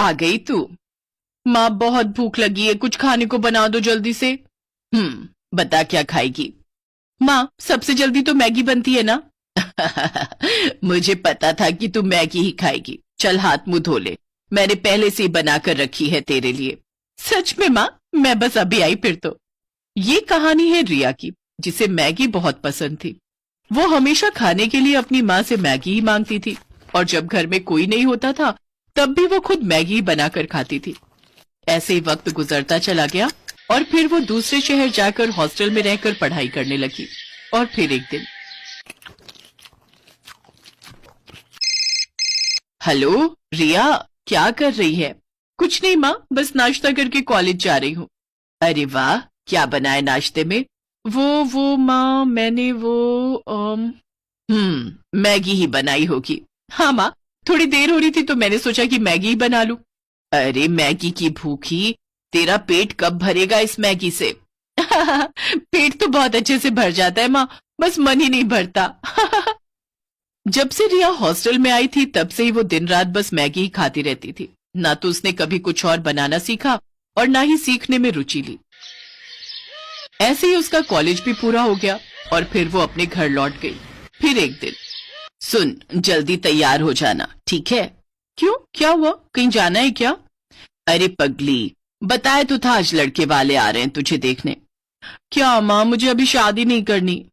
आ गई तू। माँ बहुत भूख लगी है, कुछ खाने को बना दो जल्दी से। बता क्या खाएगी? माँ सबसे जल्दी तो मैगी बनती है ना। मुझे पता था कि तू मैगी ही खाएगी। चल हाथ मुंह धो ले, मैंने पहले से ही बनाकर रखी है तेरे लिए। सच में माँ? मैं बस अभी आई फिर तो। ये कहानी है रिया की, जिसे मैगी बहुत पसंद थी। वो हमेशा खाने के लिए अपनी माँ से मैगी ही मांगती थी, और जब घर में कोई नहीं होता था तब भी वो खुद मैगी ही बनाकर खाती थी। ऐसे ही वक्त गुजरता चला गया और फिर वो दूसरे शहर जाकर हॉस्टल में रहकर पढ़ाई करने लगी। और फिर एक दिन, हेलो रिया, क्या कर रही है? कुछ नहीं माँ, बस नाश्ता करके कॉलेज जा रही हूँ। अरे वाह, क्या बना है नाश्ते में? वो माँ, मैंने मैगी ही बनाई होगी। हाँ माँ, थोड़ी देर हो रही थी तो मैंने सोचा कि मैगी ही बना लूं। अरे मैगी की भूखी, तेरा पेट कब भरेगा इस मैगी से? पेट तो बहुत अच्छे से भर जाता है माँ, बस मन ही नहीं भरता। जब से रिया हॉस्टल में आई थी तब से ही वो दिन रात बस मैगी ही खाती रहती थी। ना तो उसने कभी कुछ और बनाना सीखा और ना ही सीखने में रुचि ली। ऐसे ही उसका कॉलेज भी पूरा हो गया और फिर वो अपने घर लौट गई। फिर एक दिन, सुन जल्दी तैयार हो जाना, ठीक है? क्यों, क्या हुआ? कहीं जाना है क्या? अरे पगली, बताया तो था आज लड़के वाले आ रहे हैं तुझे देखने। क्या माँ, मुझे अभी शादी नहीं करनी।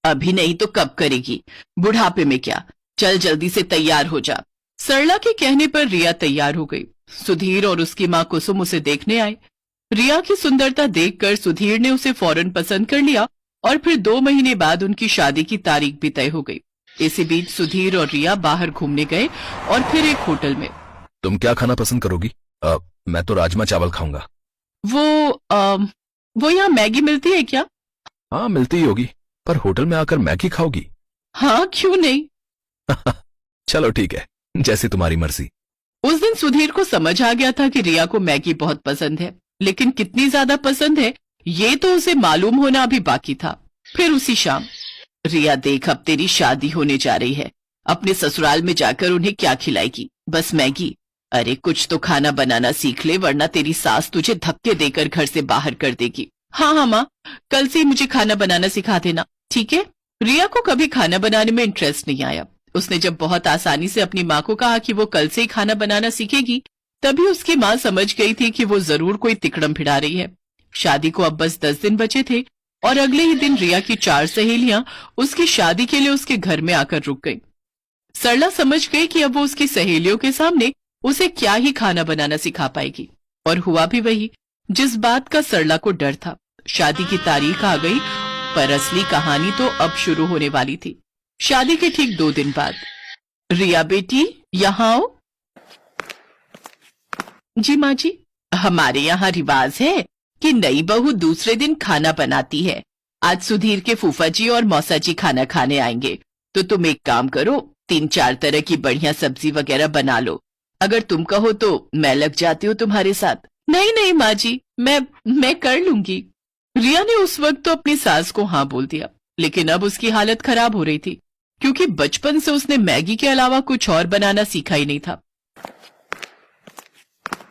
अभी नहीं तो कब करेगी? बुढ़ापे में क्या? चल जल्दी से तैयार हो जा। सरला के कहने पर रिया तैयार हो गई। सुधीर और उसकी माँ कुसुम उसे देखने आए। रिया की सुंदरता देखकर सुधीर ने उसे फौरन पसंद कर लिया और फिर 2 महीने बाद उनकी शादी की तारीख भी तय हो गई। इसी बीच सुधीर और रिया बाहर घूमने गए और फिर एक होटल में। तुम क्या खाना पसंद करोगी? मैं तो राजमा चावल खाऊंगा। वो यहाँ मैगी मिलती है क्या? हाँ मिलती ही होगी, पर होटल में आकर मैगी खाओगी? हाँ, क्यों नहीं। चलो ठीक है, जैसी तुम्हारी मर्जी। उस दिन सुधीर को समझ आ गया था कि रिया को मैगी बहुत पसंद है, लेकिन कितनी ज्यादा पसंद है ये तो उसे मालूम होना अभी बाकी था। फिर उसी शाम, रिया देख अब तेरी शादी होने जा रही है, अपने ससुराल में जाकर उन्हें क्या खिलाएगी? बस मैगी? अरे कुछ तो खाना बनाना सीख ले, वरना तेरी सास तुझे धक्के देकर घर से बाहर कर देगी। हाँ माँ, कल से मुझे खाना बनाना सिखा देना, ठीक है? रिया को कभी खाना बनाने में इंटरेस्ट नहीं आया। उसने जब बहुत आसानी से अपनी माँ को कहा कि वो कल से ही खाना बनाना सीखेगी, तभी उसकी माँ समझ गई थी कि वो जरूर कोई तिकड़म भिड़ा रही है। शादी को अब बस 10 दिन बचे थे और अगले ही दिन रिया की 4 सहेलियां उसकी शादी के लिए उसके घर में आकर रुक गईं। सरला समझ गई कि अब वो उसकी सहेलियों के सामने उसे क्या ही खाना बनाना सिखा पाएगी, और हुआ भी वही जिस बात का सरला को डर था। शादी की तारीख आ गई, पर असली कहानी तो अब शुरू होने वाली थी। शादी के ठीक 2 दिन बाद, रिया बेटी यहाँ आओ। जी माँ जी। हमारे यहाँ रिवाज है कि नई बहू दूसरे दिन खाना बनाती है। आज सुधीर के फूफा जी और मौसा जी खाना खाने आएंगे, तो तुम एक काम करो, 3-4 तरह की बढ़िया सब्जी वगैरह बना लो। अगर तुम कहो तो मैं लग जाती हूँ तुम्हारे साथ। नहीं नहीं माँ जी, मैं कर लूंगी। रिया ने उस वक्त तो अपनी सास को हाँ बोल दिया, लेकिन अब उसकी हालत खराब हो रही थी, क्योंकि बचपन से उसने मैगी के अलावा कुछ और बनाना सीखा ही नहीं था।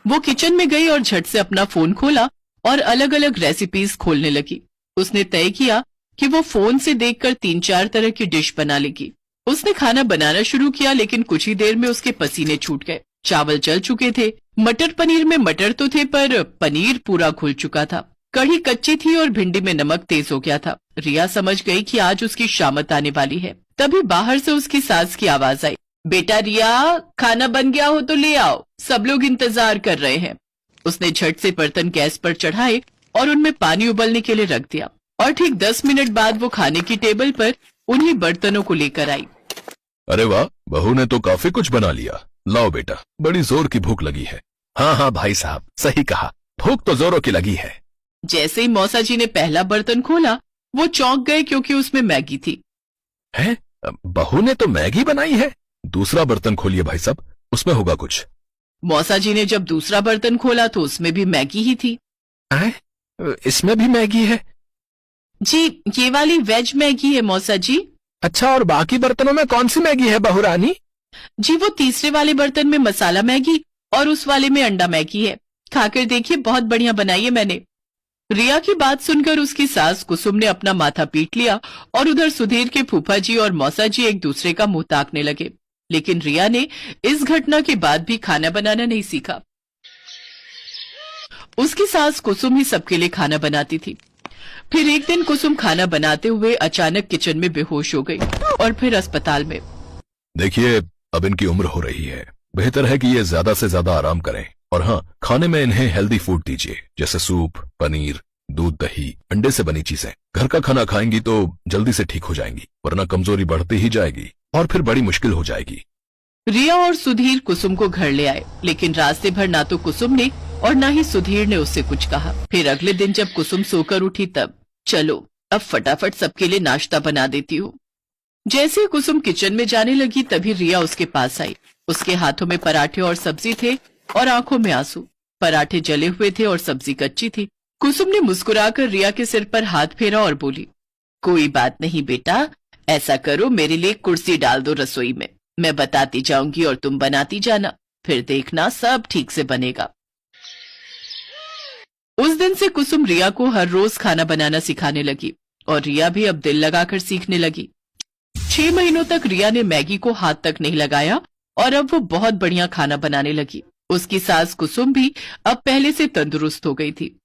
वो किचन में गई और झट से अपना फोन खोला और अलग अलग रेसिपीज खोलने लगी। उसने तय किया कि वो फोन से देखकर 3-4 तरह की डिश बना लेगी। उसने खाना बनाना शुरू किया, लेकिन कुछ ही देर में उसके पसीने छूट गए। चावल जल चुके थे, मटर पनीर में मटर तो थे पर पनीर पूरा घुल चुका था, कढ़ी कच्ची थी और भिंडी में नमक तेज हो गया था। रिया समझ गई कि आज उसकी शामत आने वाली है। तभी बाहर से उसकी सास की आवाज आई, बेटा रिया, खाना बन गया हो तो ले आओ, सब लोग इंतजार कर रहे हैं। उसने झट से बर्तन गैस पर चढ़ाए और उनमें पानी उबलने के लिए रख दिया, और ठीक 10 मिनट बाद वो खाने की टेबल पर उन्हीं बर्तनों को लेकर आई। अरे वाह, बहू ने तो काफी कुछ बना लिया। लाओ बेटा, बड़ी जोर की भूख लगी है। हाँ हाँ भाई साहब, सही कहा, भूख तो जोरों की लगी है। जैसे ही मौसा जी ने पहला बर्तन खोला, वो चौंक गए क्योंकि उसमें मैगी थी। हैं? बहू ने तो मैगी बनाई है? दूसरा बर्तन खोलिए भाई साहब, उसमें होगा कुछ। मौसा जी ने जब दूसरा बर्तन खोला तो उसमें भी मैगी ही थी। इसमें भी मैगी है? जी, ये वाली वेज मैगी है मौसा जी। अच्छा, और बाकी बर्तनों में कौन सी मैगी है बहू रानी? जी, वो तीसरे वाले बर्तन में मसाला मैगी और उस वाले में अंडा मैगी है, खाकर देखिए, बहुत बढ़िया बनाई है मैंने। रिया की बात सुनकर उसकी सास कुसुम ने अपना माथा पीट लिया और उधर सुधीर के फूफा जी और मौसा जी एक दूसरे का मुंह ताकने लगे। लेकिन रिया ने इस घटना के बाद भी खाना बनाना नहीं सीखा। उसकी सास कुसुम ही सबके लिए खाना बनाती थी। फिर एक दिन कुसुम खाना बनाते हुए अचानक किचन में बेहोश हो गई और फिर अस्पताल में। देखिए, अब इनकी उम्र हो रही है, बेहतर है कि ये ज्यादा से ज्यादा आराम करें। और हाँ, खाने में इन्हें हेल्दी फूड दीजिए, जैसे सूप, पनीर, दूध, दही, अंडे से बनी चीजें। घर का खाना खाएंगी तो जल्दी से ठीक हो जाएंगी, वरना कमजोरी बढ़ती ही जाएगी और फिर बड़ी मुश्किल हो जाएगी। रिया और सुधीर कुसुम को घर ले आए, लेकिन रास्ते भर ना तो कुसुम ने और ना ही सुधीर ने उससे कुछ कहा। फिर अगले दिन जब कुसुम सोकर उठी तब, चलो अब फटाफट सबके लिए नाश्ता बना देती हूँ। जैसे ही कुसुम किचन में जाने लगी तभी रिया उसके पास आई। उसके हाथों में पराठे और सब्जी थे और आंखों में आंसू। पराठे जले हुए थे और सब्जी कच्ची थी। कुसुम ने मुस्कुराकर रिया के सिर पर हाथ फेरा और बोली, कोई बात नहीं बेटा, ऐसा करो, मेरे लिए कुर्सी डाल दो रसोई में, मैं बताती जाऊंगी और तुम बनाती जाना, फिर देखना सब ठीक से बनेगा। उस दिन से कुसुम रिया को हर रोज खाना बनाना सिखाने लगी और रिया भी अब दिल लगाकर सीखने लगी। 6 महीनों तक रिया ने मैगी को हाथ तक नहीं लगाया और अब वो बहुत बढ़िया खाना बनाने लगी। उसकी सास कुसुम भी अब पहले से तंदुरुस्त हो गई थी।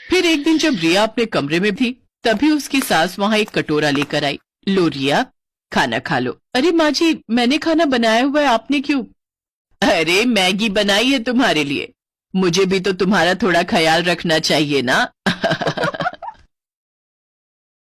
फिर एक दिन जब रिया अपने कमरे में थी तभी उसकी सास वहां एक कटोरा लेकर आई। लो रिया, खाना खा लो। अरे माँ जी, मैंने खाना बनाया हुआ है, आपने क्यों? अरे मैगी बनाई है तुम्हारे लिए, मुझे भी तो तुम्हारा थोड़ा ख्याल रखना चाहिए ना।